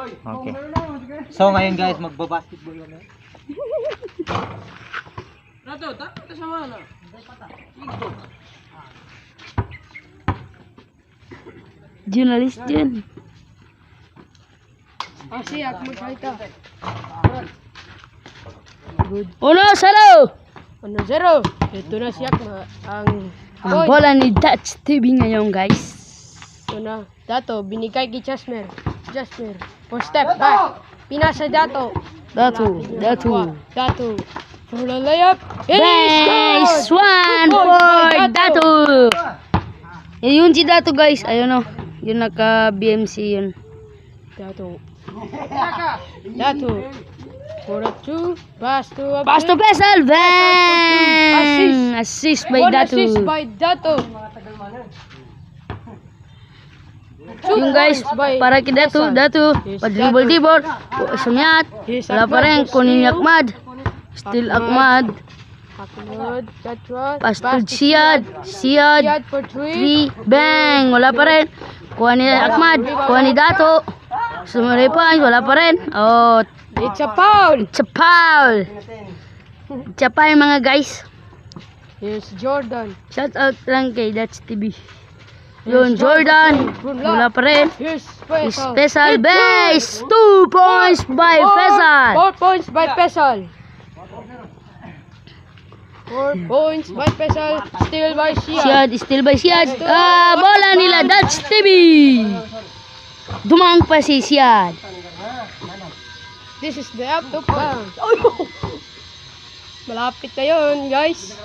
Okay. So ngayon guys, magbabasketball na. Dato, dato sa mana. Jurnalis Jun. Siak magsalita. 1-0. 1-0. Ito na siyak ang Ang bola ni Dutch TV ngayon guys. Ito na. Dato, binigay kay Jasmer. Jasmer. For step back. Pinasa Dato. Datu. For the layup. Nice one for Datu. Yun si Datu guys. Ayun o. Yun naka BMC yun. Dato. For a 2. Pass to Pesal. Bang! Assist by Datu. Assist by Dato. Yung guys, para kay Datu. Padribol-dibol. Sumiat. Wala pa rin. Kunin ni Ahmad. Still Ahmad. Pass to Siad For 3. 3. Bang! Wala pa rin. Kuha ni Ahmad. Kuha ni Datu. Sumari pa. Wala pa rin. Oh, It's a foul. it's a foul. It's a foul mga guys. Here's Jordan. Shout out lang kay Dutch TV. Yun, Jordan. Wala pa rin. Here's Special base. 2 points by Faisal. 4 points by Pesal. 4 points by Pesal. Still by Siad. Still by Siad. Bola nila Dutch TV. Dumang pa si Siad. This is the up to bounce. Malapit na yun, guys.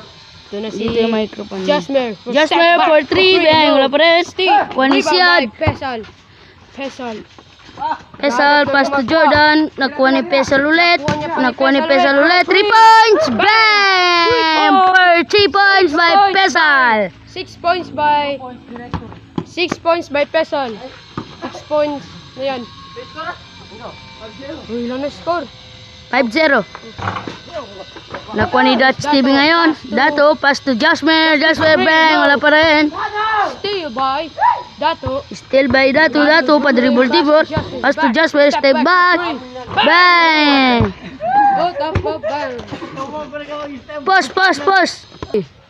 Ito na si Dito yung microphone. Jasmer. Jasmer for 3. Bang! Wala pa rin. Kuha ni Siad. Pesal. Pesal, pass to Jordan. Nakuha ni Pesal ulit. 3 points. Bang! Per 3 points by Pesal. 6 points by Pesal. 6 points. Ayan. Uy, ilan na score? 5-0. Nakuha ni Dutch TV ngayon. Dato, pass to Jasmer. Bang! Wala pa rin. Still by Dato. Still by Dato. Padribol-dibol. Pass to Jasmer. Step back. Bang! Post.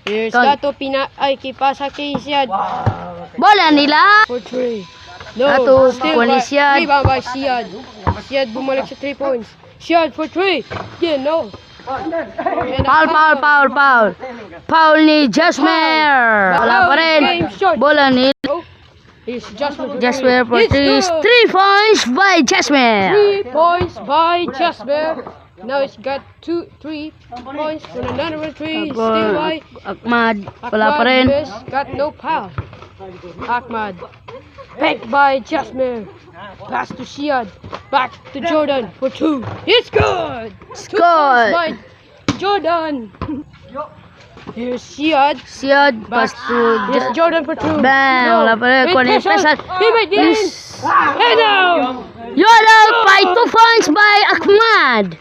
Here's Dato kipasa kay Siad. Bola nila. For 3. No, Dato, still kuha ni Siad. Rebound by Siad. Siad bumalik sa 3 points. Siad for 3. Yeah, no. Foul. Foul ni Jasmer. Wala pa rin. Bola ni Here's Jasmer. Jasmer for 3 points by Jasmer. 3 points by Jasper. Now it's got 3 points for another 3. Still by Ahmad. Wala pa rin. Got no foul. Ahmad. Back by Jasmer. Pass to Siad. Back to Jordan for 2. It's good. 2 points by Jordan. Here's Siad. Pass to Here's Jordan for 2. Bang! Wala pa rin. Kuha ni Pesal. He made this. Hey now. Yun out by 2 points by Ahmad.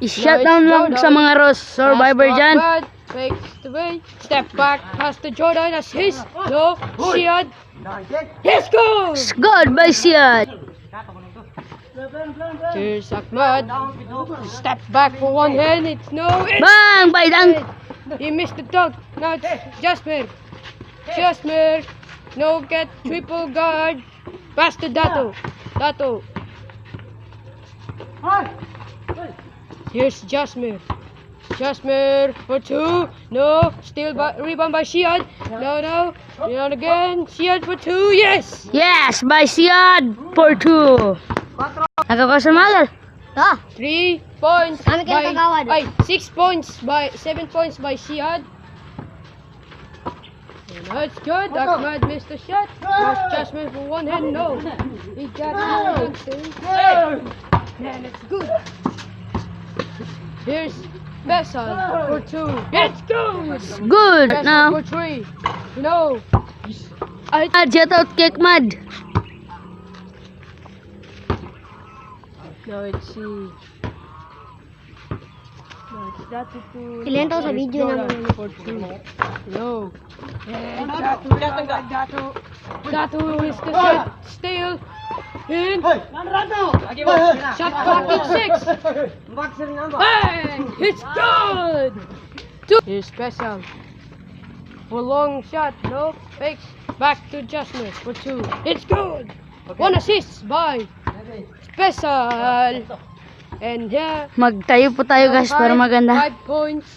I-shut down lang sa mga Ross survivor dyan. Fakes the way. Step back. Pass to Jordan. Assist. No. Siad. Yes, go. Good by Siad. Here's Ahmad. Step back for one hand. It's no. Bang! By dunk. He missed the dunk. Now it's Jasmer. No, get triple guard. Pass to Dato. Here's Jasmer for 2. No. Still rebound by Siad. No. Rebound again. Siad for 2. Yes. Yes, by Siad for 2. Nakakasamagal. 3 points. Kami kinakagawan. 6 points by 7 points by Siad. That's good. Ahmad missed the shot. There's Jasmine for one hand. No. He got two hands. Man, it's good. Here's Faisal for 2. It's good. Good. Faisal Now, for 3. No. jet out kick mad. No, it's Ilan to sa video namin? No. Dato is the shot. Still. And shot clock at 6. Bang! It's good! Here's special. For long shot, no fakes. Back to Jasmine for 2. It's good! 1 assist by special. And here, Magtayo po tayo guys para maganda. 5 points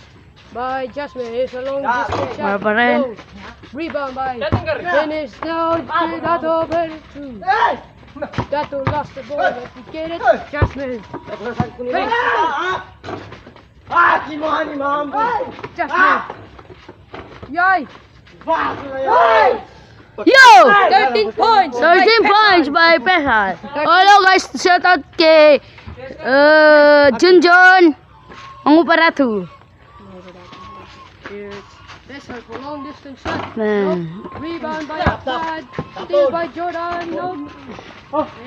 by Jasmine. Here's a long distance Wala shot. pa rin. No. Rebound by Dennis. Now, Dato by 2. Dato lost the ball, but he get it. Jasmine. Hey. Jasmine. Yay! Yo! 13 points! 13 points by Pesal. Hello guys, shout out kay Junjun Manguparatu. Special for long distance shot. Man. Rebound by Ahmad. Steal by Jordan. No.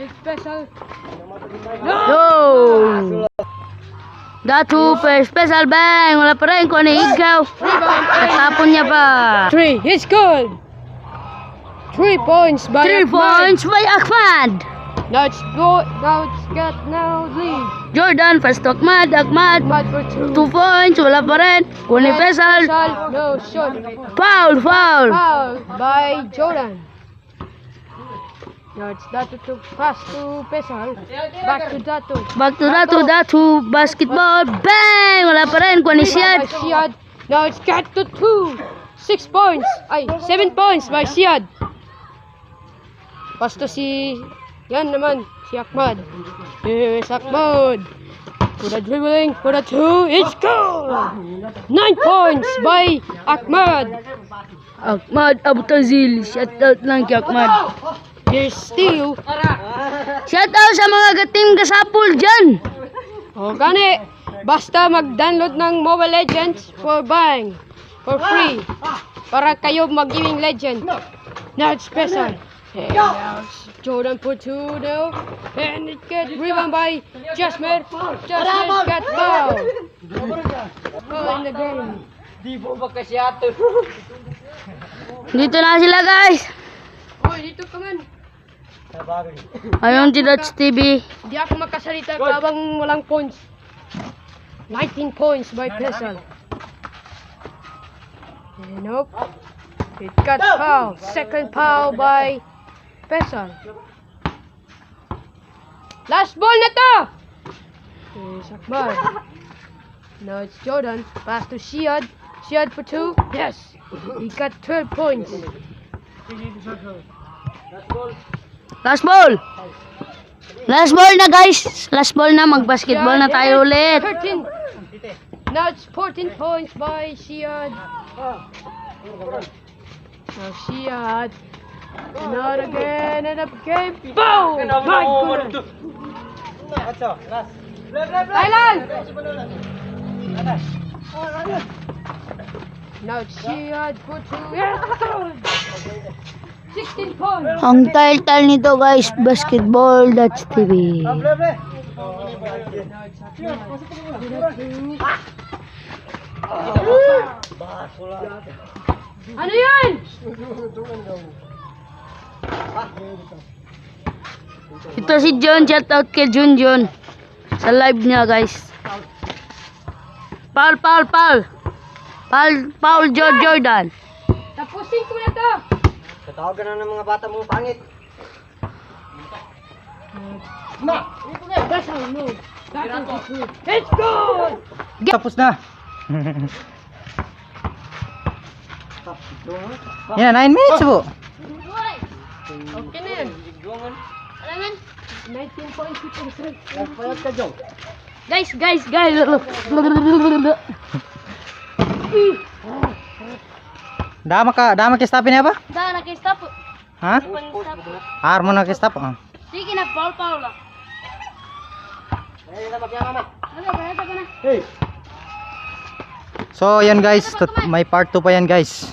It's special. Yo! Datu per special bang. Wala pa rin kung ano ikaw. Rebound by Natapon niya pa. 3. It's good. 3 points by 3 Ahmad. points by Ahmad. Now it's got now lead. Jordan, first to Ahmad. Ahmad, Ahmad for 2. 2 points. Wala pa rin. Kung ni Pesal. No shot. Foul, foul. Foul by Jordan. Now it's Dato to pass to Pesal. Back to Dato. Back to Datu, basketball. Bang! Wala pa rin kung ni Siad. By Siad. Now it's got to 2. 6 points. Ay, 7 points by Siad. Pass to si... Yan naman, si Ahmad. Here's Ahmad. For the dribbling, for the 2. It's good. 9 points by Ahmad. Ahmad Abutazil. Shout out lang kay Ahmad. Here's steal. Shout out sa mga team kasapul dyan. O gani, basta mag-download ng Mobile Legends for bang. For free. Para kayo mag-giving legend. Now it's special. And now it's Jordan for 2 now. And it gets rebound by Jasmine. Jasmine got foul. Foul in the game. Dito na sila guys. Oy, dito ka man. Ayun si Dutch TV. Hindi ako makasalita habang walang points. 19 points by Pesal. And nope. It got foul. Second foul by Pesal. Last ball na to! Here's Ahmad. Now it's Jordan. Pass to Siad. Siad for 2. Yes. He got 12 points. Last ball. Last ball na guys. Last ball na. Mag-basketball na tayo ulit. 13. Now it's 14 points by Siad. Now Siad. Not again in the game. Boom! My goodness. Thailand! Now it's Siad for 2. Yes! 16 points. Ang title nito guys, Basketball Dutch TV. Ano yan? Ito si John, shout out kay Junjun sa live niya guys. Paul Jordan. Tapusin ko na to. Tatawagan na ng mga bata mong pangit. That's how no. It's good. Tapos na. Yan, 9 minutes po. Okay na yan. Ano man? 19 points. Guys. Dama ka-stopin niya ba? Da, naki-stop. Ha? Armo na-stop. Sige na, Paul lang. So, yan guys. May part 2 pa yan guys.